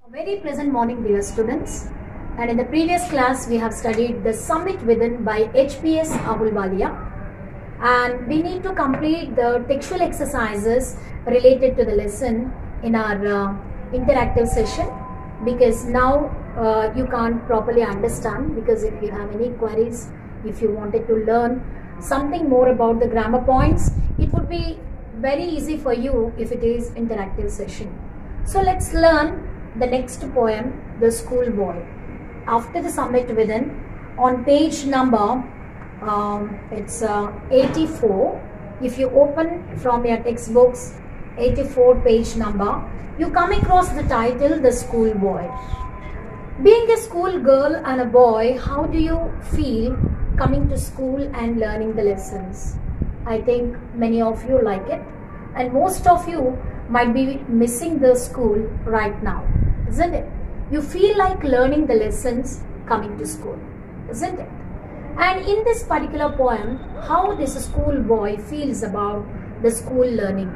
A very pleasant morning, dear students. And in the previous class, we have studied The Summit Within by H.P.S. Ahluwalia. And we need to complete the textual exercises related to the lesson in our interactive session, because now you can't properly understand. Because if you have any queries, if you wanted to learn something more about the grammar points, it would be very easy for you if it is interactive session. So let's learn the next poem, The Schoolboy. After The Summit Within, on page number it's 84. If you open from your textbooks 84 page number, you come across the title The Schoolboy. Being a school girl and a boy, how do you feel coming to school and learning the lessons? I think many of you like it, and most of you might be missing the school right now, isn't it? You feel like learning the lessons coming to school, isn't it? And in this particular poem, how this schoolboy feels about the school learning.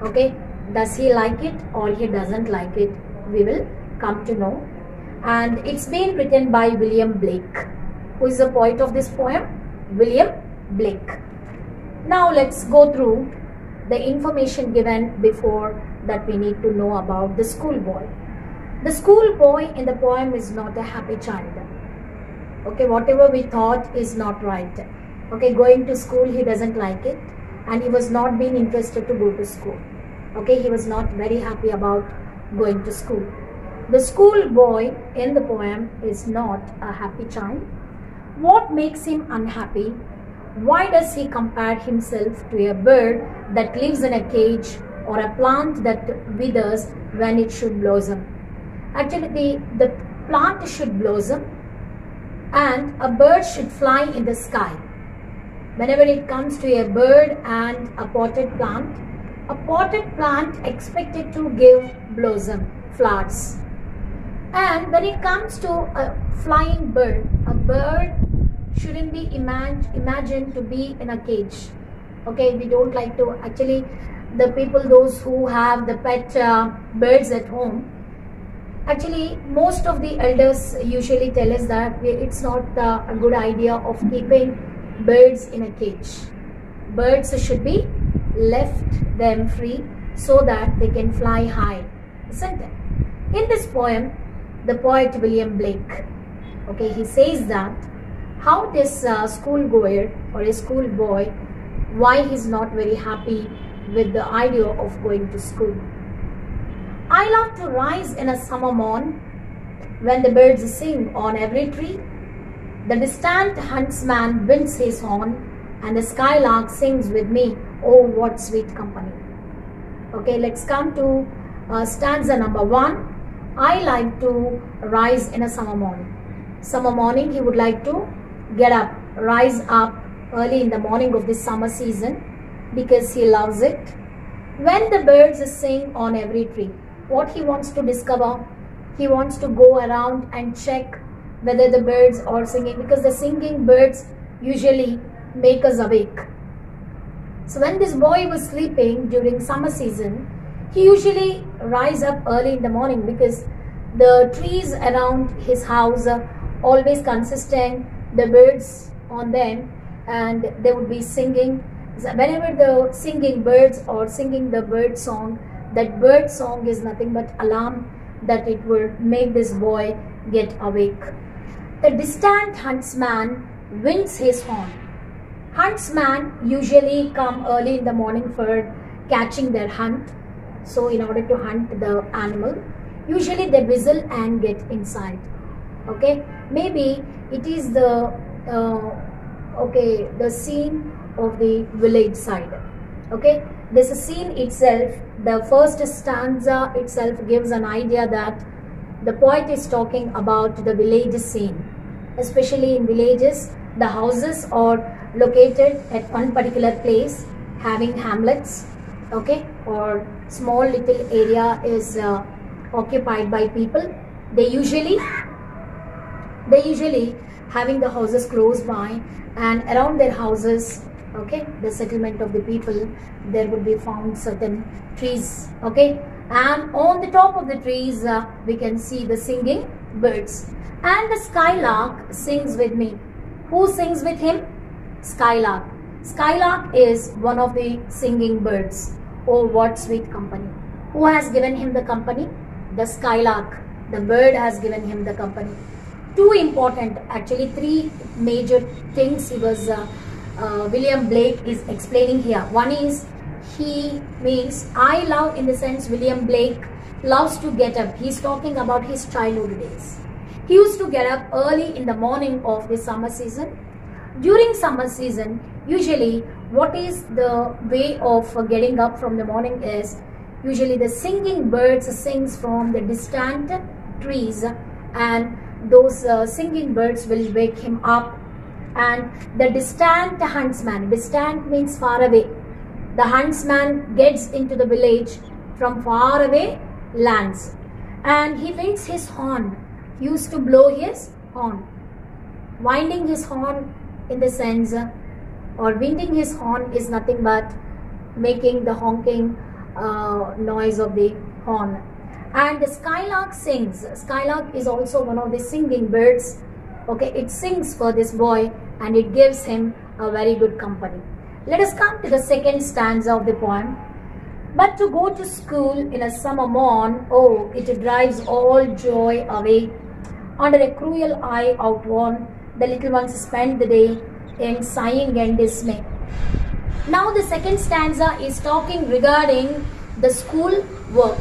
Okay, does he like it or he doesn't like it? We will come to know. And it's been written by William Blake. Who is the poet of this poem? William Blake. Now let's go through the information given before that we need to know about the schoolboy. The schoolboy in the poem is not a happy child. Okay, whatever we thought is not right. Okay, going to school, he doesn't like it, and he was not being interested to go to school. Okay, he was not very happy about going to school. The schoolboy in the poem is not a happy child. What makes him unhappy? Why does he compare himself to a bird that lives in a cage or a plant that withers when it should blossom? Actually, the plant should blossom and a bird should fly in the sky. Whenever it comes to a bird and a potted plant expected to give blossom, flowers. And when it comes to a flying bird, a bird shouldn't be imagined to be in a cage. Okay, we don't like to, actually the people, those who have the pet birds at home, actually most of the elders usually tell us that it's not a good idea of keeping birds in a cage. Birds should be left them free so that they can fly high, isn't it? In this poem, the poet William Blake, okay, he says that how this schoolgoer or a schoolboy, why he's not very happy with the idea of going to school. I love to rise in a summer morn when the birds sing on every tree. The distant huntsman winds his horn and the skylark sings with me. Oh, what sweet company. Okay, let's come to stanza number 1. I like to rise in a summer morning. Summer morning, he would like to get up, rise up early in the morning of this summer season because he loves it. When the birds sing on every tree, what he wants to discover, he wants to go around and check whether the birds are singing, because the singing birds usually make us awake. So when this boy was sleeping during summer season, he usually rise up early in the morning because the trees around his house are always consisting the birds on them, and they would be singing. So whenever the singing birds or singing the bird song, that bird song is nothing but alarm that it will make this boy get awake. The distant huntsman winds his horn. Huntsmen usually come early in the morning for catching their hunt. So in order to hunt the animal, usually they whistle and get inside. Okay, maybe it is the the scene of the village side. Okay, this scene itself, the first stanza itself gives an idea that the poet is talking about the village scene. Especially in villages, the houses are located at one particular place, having hamlets, okay, or small little area is occupied by people. They usually having the houses close by, and around their houses okay, the settlement of the people, there would be found certain trees, okay, and on the top of the trees we can see the singing birds, and the skylark sings with me. Who sings with him? Skylark. Skylark is one of the singing birds. Oh, what sweet company. Who has given him the company? The skylark. The bird has given him the company. Two important, actually three major things he was William Blake is explaining here. One is, he means I love, in the sense William Blake loves to get up. He's talking about his childhood days. He used to get up early in the morning of the summer season. During summer season, usually what is the way of getting up from the morning is, usually the singing birds sings from the distant trees, and those singing birds will wake him up, and the distant huntsman, distant means far away, the huntsman gets into the village from far away lands, and he winds his horn. He used to blow his horn. Winding his horn, in the sense, or winding his horn is nothing but making the honking noise of the horn. And the skylark sings. Skylark is also one of the singing birds. Okay, it sings for this boy and it gives him a very good company. Let us come to the second stanza of the poem. But to go to school in a summer morn, oh, it drives all joy away. Under a cruel eye outworn, the little ones spend the day in sighing and dismay. Now the second stanza is talking regarding the school work.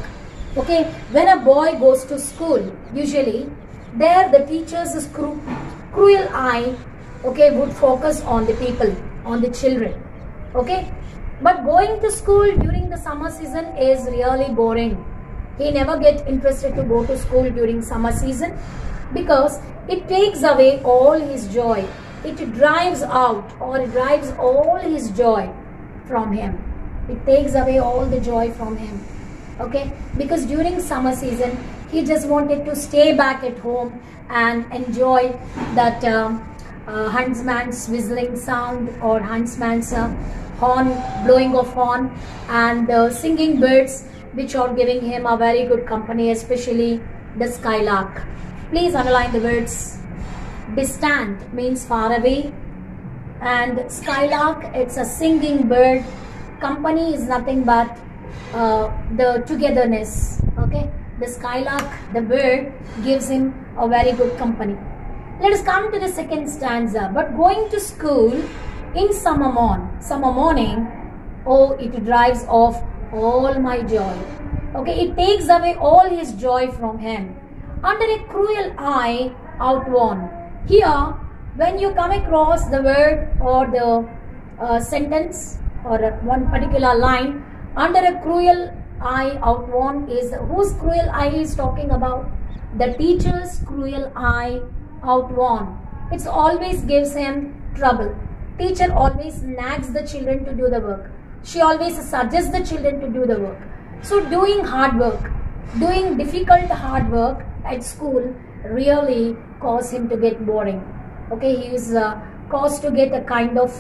Okay, when a boy goes to school, usually there the teacher's cruel eye, okay, would focus on the people, on the children. Okay, but going to school during the summer season is really boring. He never gets interested to go to school during summer season, because it takes away all his joy. It drives out, or it drives all his joy from him. It takes away all the joy from him. Okay, because during summer season he just wanted to stay back at home and enjoy that huntsman's whistling sound, or huntsman's horn, blowing of horn, and the singing birds which are giving him a very good company, especially the skylark. Please underline the words. Distant means far away, and skylark, it's a singing bird. Company is nothing but the togetherness. Okay, the skylark, the bird, gives him a very good company. Let us come to the second stanza. But going to school in summer morning, oh, it drives off all my joy. Okay, it takes away all his joy from him. Under a cruel eye outworn. Here, when you come across the word or the sentence or one particular line, under a cruel eye outworn is, whose cruel eye is talking about? The teacher's cruel eye outworn. It always gives him trouble. Teacher always nags the children to do the work. She always suggests the children to do the work. So doing hard work, doing difficult hard work at school really cause him to get boring. Okay, he is caused to get a kind of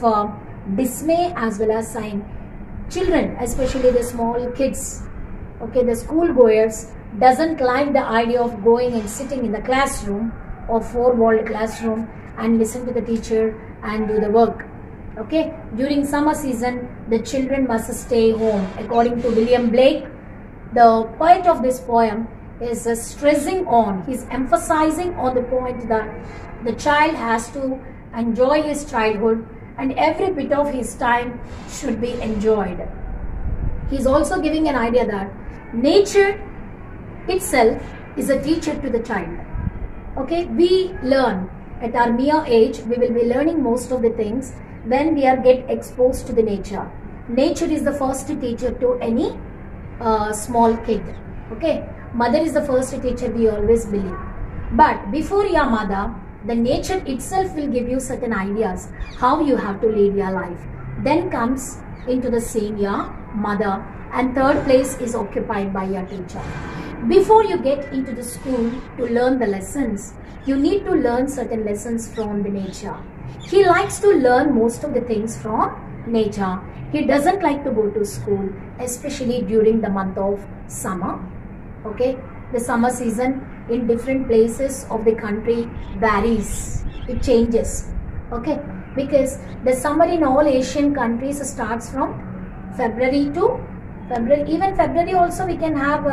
dismay as well as sighing. Children, especially the small kids, okay, the school goers, doesn't like the idea of going and sitting in the classroom or four-walled classroom and listen to the teacher and do the work. Okay, during summer season, the children must stay home. According to William Blake, the poet of this poem is stressing on, he's emphasizing on the point that the child has to enjoy his childhood and every bit of his time should be enjoyed. He's also giving an idea that nature itself is a teacher to the child. Okay, we learn at our mere age, we will be learning most of the things when we are get exposed to the nature. Nature is the first teacher to any small kid. Okay, mother is the first teacher, we always believe. But before your mother, the nature itself will give you certain ideas how you have to lead your life. Then comes into the scene your mother, and third place is occupied by your teacher. Before you get into the school to learn the lessons, you need to learn certain lessons from the nature. He likes to learn most of the things from nature. He doesn't like to go to school, especially during the month of summer. Okay, the summer season in different places of the country varies. It changes. Okay, because the summer in all Asian countries starts from February to February. Even February also we can have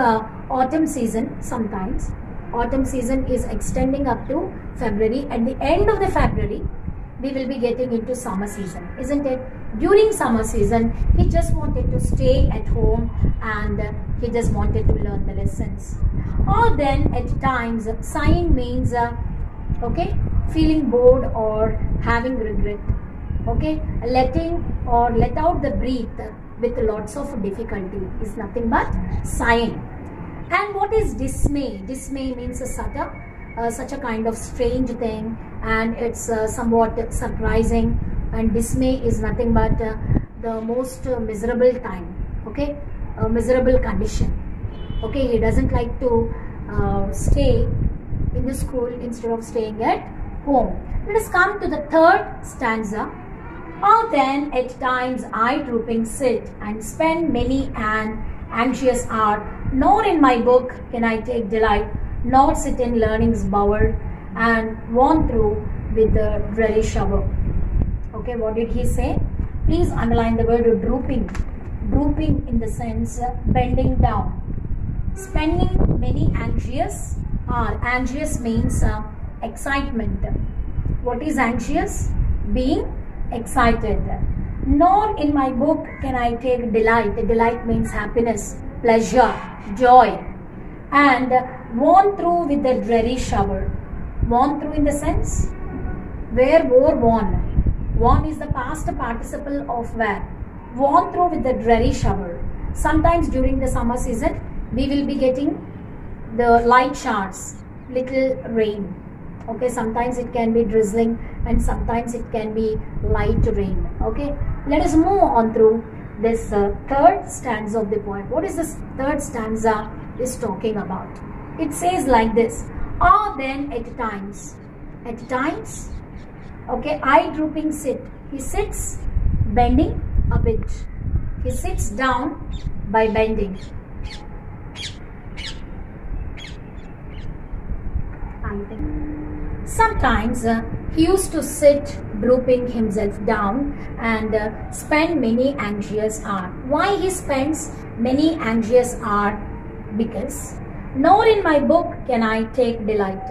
autumn season sometimes. Autumn season is extending up to February. At the end of the February, we will be getting into summer season, isn't it? During summer season, he just wanted to stay at home and he just wanted to learn the lessons. Or then at times, sighing means, okay, feeling bored or having regret. Okay, letting or let out the breath with lots of difficulty is nothing but sighing. And what is dismay? Dismay means such a kind of strange thing, and it's somewhat surprising. And dismay is nothing but the most miserable time. Okay, a miserable condition. Okay, he doesn't like to stay in the school instead of staying at home. Let us come to the third stanza. Or then at times I drooping sit and spend many an anxious hour, nor in my book can I take delight, nor sit in learning's bower, and worn through with the dreary shower. Okay, what did he say? Please underline the word drooping. Drooping in the sense bending down. Spending many anxious hour. Anxious means excitement. What is anxious? Being excited. Nor in my book can I take delight. Delight means happiness, pleasure, joy. And worn through with the dreary shower. Worn through in the sense, where wore worn. Worn is the past participle of where. Worn through with the dreary shower. Sometimes during the summer season, we will be getting the light showers, little rain. Okay, sometimes it can be drizzling and sometimes it can be light rain. Okay, let us move on through this third stanza of the poem. What is this third stanza is talking about? It says like this. Or then at times, okay, I drooping sit. He sits bending a bit. He sits down by bending. Sometimes he used to sit drooping himself down and spend many anxious hours. Why he spends many anxious hours? Because nor in my book can I take delight.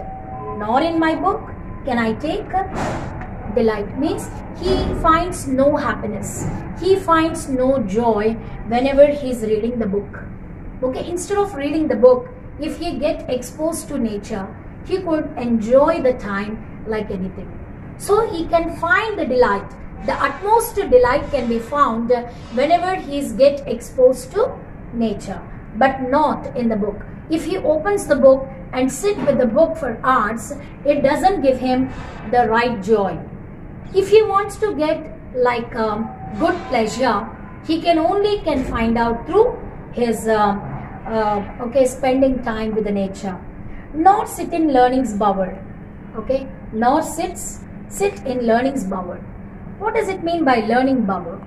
Nor in my book can I take delight means he finds no happiness. He finds no joy whenever he is reading the book. Okay, instead of reading the book, if he get exposed to nature, he could enjoy the time like anything. So he can find the delight. The utmost delight can be found whenever he get exposed to nature, but not in the book. If he opens the book and sit with the book for hours, it doesn't give him the right joy. If he wants to get like good pleasure, he can find out through his spending time with the nature. Nor sit in learning's bower. Okay, nor sit in learning's bower. What does it mean by learning bower?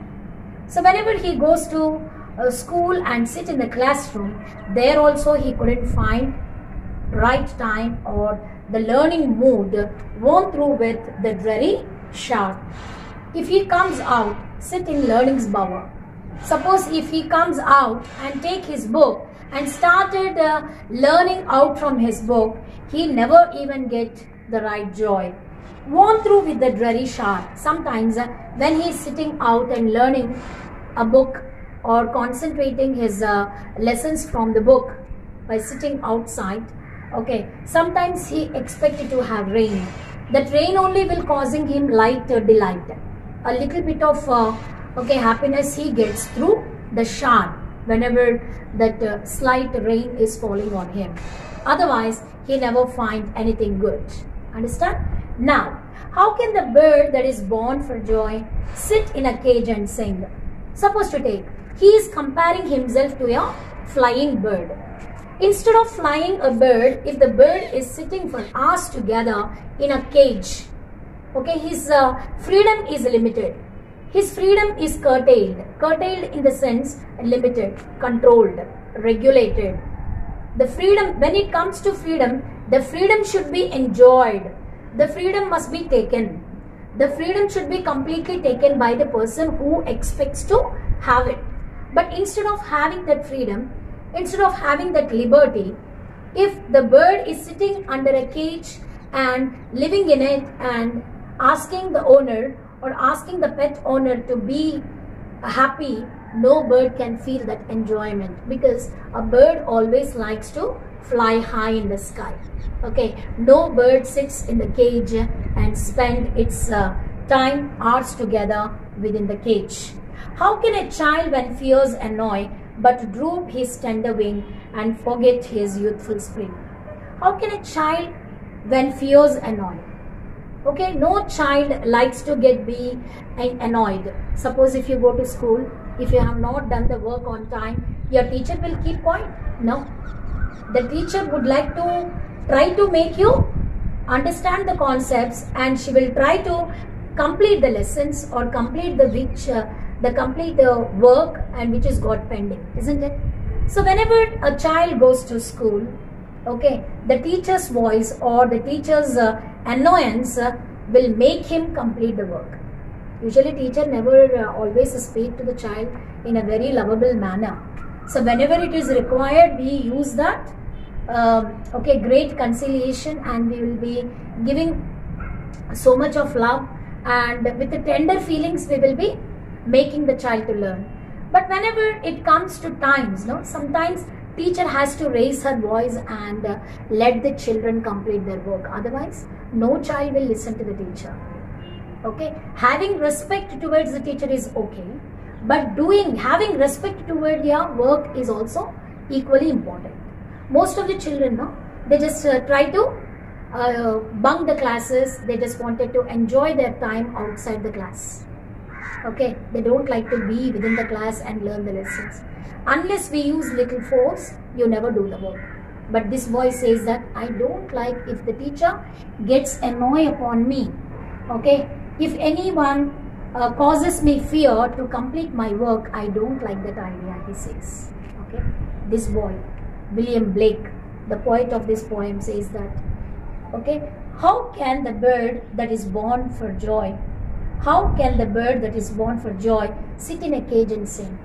So whenever he goes to school and sit in the classroom, there also he couldn't find right time or the learning mood worn through with the dreary shower. If he comes out, sit in learning's bower. Suppose if he comes out and take his book and started learning out from his book, he never even get the right joy. Worn through with the dreary shower. Sometimes when he is sitting out and learning a book or concentrating his lessons from the book by sitting outside, okay, sometimes he expected to have rain. That rain only will causing him light delight. A little bit of happiness he gets through the shower whenever that slight rain is falling on him. Otherwise, he never find anything good. Understand? Now, how can the bird that is born for joy sit in a cage and sing? Suppose to take, he is comparing himself to a flying bird. Instead of flying a bird, if the bird is sitting for hours together in a cage, okay, his freedom is limited. his freedom is curtailed. Curtailed in the sense limited, controlled, regulated. The freedom, when it comes to freedom, the freedom should be enjoyed. The freedom must be taken. The freedom should be completely taken by the person who expects to have it. But instead of having that freedom, instead of having that liberty, if the bird is sitting under a cage and living in it and asking the owner or asking the pet owner to be happy, no bird can feel that enjoyment, because a bird always likes to fly high in the sky. Okay, no bird sits in the cage and spend its time, hours together within the cage. How can a child when fears annoy but droop his tender wing and forget his youthful spring? How can a child when fears annoy? Okay, no child likes to be annoyed. Suppose if you go to school, if you have not done the work on time, your teacher will keep quiet? No. The teacher would like to try to make you understand the concepts, and she will try to complete the lessons or complete the work and which is got pending, isn't it? So whenever a child goes to school, okay, the teacher's voice or the teacher's annoyance will make him complete the work. Usually teacher never always speak to the child in a very lovable manner. So whenever it is required, we use that okay, great conciliation, and we will be giving so much of love, and with the tender feelings we will be making the child to learn. But whenever it comes to times, no, sometimes teacher has to raise her voice and let the children complete their work. Otherwise, no child will listen to the teacher. Okay, having respect towards the teacher is okay, but having respect towards your work is also equally important. Most of the children, no, they just try to bunk the classes. They just wanted to enjoy their time outside the class. Okay, they don't like to be within the class and learn the lessons. Unless we use little force, you never do the work. But this boy says that I don't like if the teacher gets annoyed upon me. Okay, if anyone causes me fear to complete my work, I don't like that idea, he says. Okay, this boy, William Blake, the poet of this poem, says that, okay, how can the bird that is born for joy, how can the bird that is born for joy sit in a cage and sing?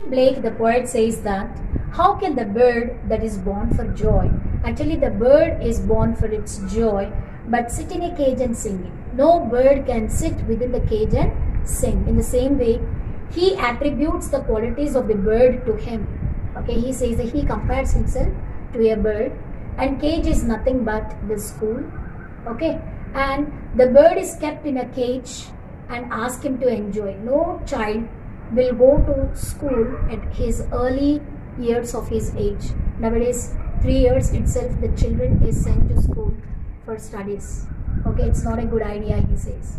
Blake, the poet, says that, how can the bird that is born for joy, actually the bird is born for its joy, but sit in a cage and sing. No bird can sit within the cage and sing. In the same way, he attributes the qualities of the bird to him. Okay, he says that he compares himself to a bird, and cage is nothing but the school. Okay, and the bird is kept in a cage and ask him to enjoy. No child will go to school at his early years of his age. Nowadays, 3 years itself the children is sent to school for studies. Okay, it's not a good idea, he says.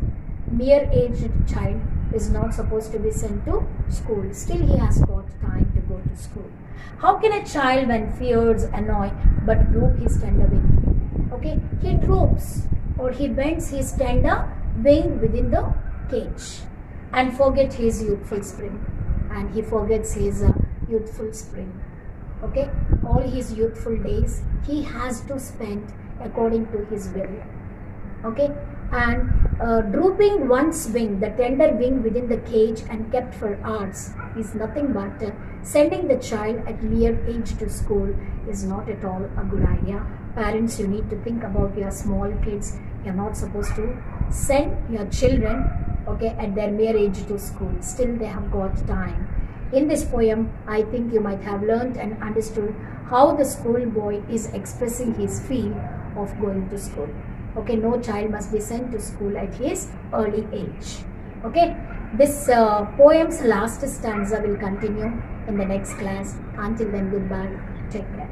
Mere aged child is not supposed to be sent to school. Still he has got time to go to school. How can a child when fears annoy but droop his tender wing? Okay, he droops or he bends his tender wing within the cage and forget his youthful spring, and he forgets his youthful spring. Okay, all his youthful days he has to spend according to his will. Okay, and drooping one's wing, the tender wing within the cage and kept for hours, is nothing but sending the child at mere age to school is not at all a good idea. Parents, you need to think about your small kids. You're not supposed to send your children, okay, at their mere age to school. Still they have got time. In this poem, I think you might have learned and understood how the schoolboy is expressing his feel of going to school. Okay, no child must be sent to school at his early age. Okay, this poem's last stanza will continue in the next class. Until then, goodbye. Take care.